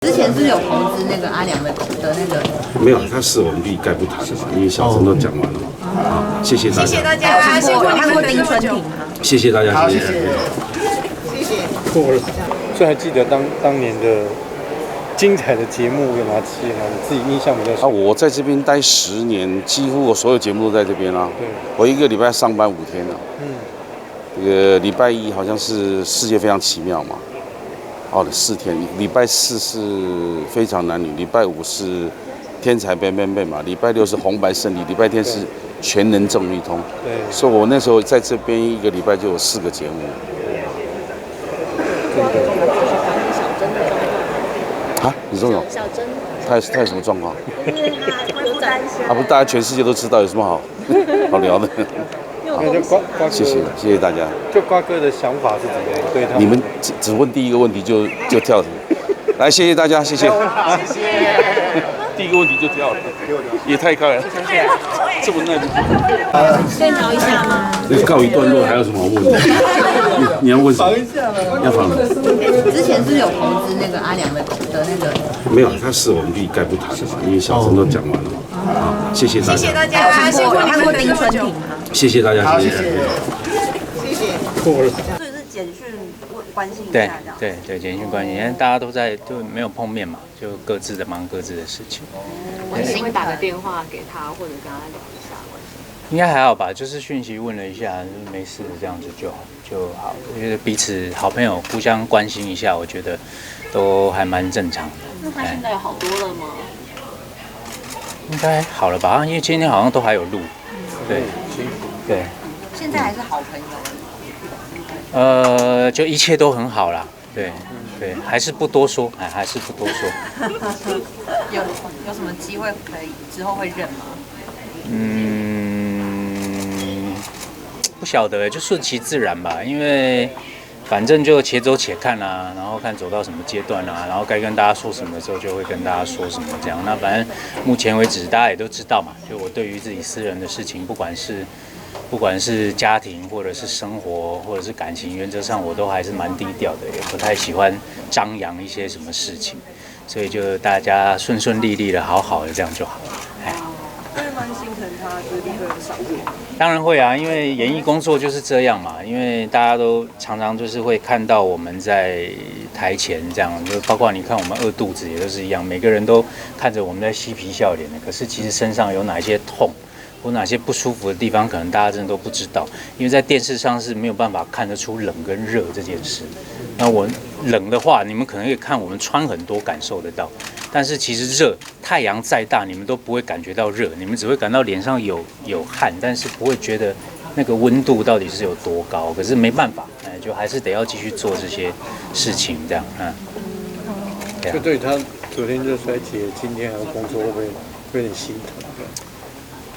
之前是有投资那个阿良的那个，没有，他是我们一概不谈的嘛，因为小陈都讲完了嘛。好，谢谢大家。谢谢大家，辛苦你们丁春婷吗？谢谢大家，好，谢谢谢。过了，所以还记得当年的精彩的节目有哪些呢？你自己印象比较深？我在这边待10年，几乎我所有节目都在这边啊。对，我一个礼拜上班5天啊。这个礼拜一好像是世界非常奇妙嘛。4天，礼拜4是非常男女，礼拜5是天才变嘛，礼拜6是红白胜利，礼拜天是全能正一通。对，所以我那时候在这边一个礼拜就有4个节目。啊，你说有？小珍，他有什么状况？就是他恢复单身。不，大家全世界都知道，有什么好聊的？那就瓜哥，谢谢大家。就瓜哥的想法是怎么样？对他，你们只问第一个问题就跳。来，谢谢大家，谢谢。谢谢。第一个问题就跳了，也太快了，这么嫩。可以聊一下吗？告一段落，还有什么好问的？你要问什么？要访之前是有投资那个阿良的那个，没有，他是我们一概不谈的嘛，因为小陈都讲完了嘛。好，谢谢大家。谢谢大家，辛苦你们丁春婷吗？谢谢大家，谢谢。谢谢。过了。所以是简讯关心一下这样。对，简讯关心，因为大家都就没有碰面嘛，就各自的忙各自的事情。你会打个电话给他，或者跟他聊一下。应该还好吧，就是讯息问了一下，就是没事这样子就好。我觉得彼此好朋友互相关心一下，我觉得都还蛮正常的。那他现在有好多了吗？应该好了吧？因为今天好像都还有录。对。现在还是好朋友。就一切都很好啦。对，还是不多说，还是不多说。有什么机会可以之后会认吗？不晓得，就顺其自然吧，因为反正就且走且看啊，然后看走到什么阶段啊，然后该跟大家说什么的时候就会跟大家说什么这样。那反正目前为止大家也都知道嘛，就我对于自己私人的事情，不管是家庭或者是生活或者是感情，原则上我都还是蛮低调的，也不太喜欢张扬一些什么事情，所以就大家顺顺利利的好好的这样就好了。会蛮心疼他，就是立刻有上片。当然会啊，因为演艺工作就是这样嘛，因为大家都常常就是会看到我们在台前这样，就包括你看我们饿肚子也都是一样，每个人都看着我们在嬉皮笑脸的，可是其实身上有哪一些痛或哪些不舒服的地方，可能大家真的都不知道，因为在电视上是没有办法看得出冷跟热这件事。那我冷的话，你们可能可以看我们穿很多感受得到，但是其实热，太阳再大，你们都不会感觉到热，你们只会感到脸上有汗，但是不会觉得那个温度到底是有多高。可是没办法，就还是得要继续做这些事情，这样，就对他昨天热衰竭，今天还要工作，会不会有点心疼？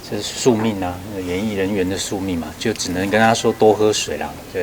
这是宿命啊，演艺人员的宿命嘛，就只能跟他说多喝水啦，对。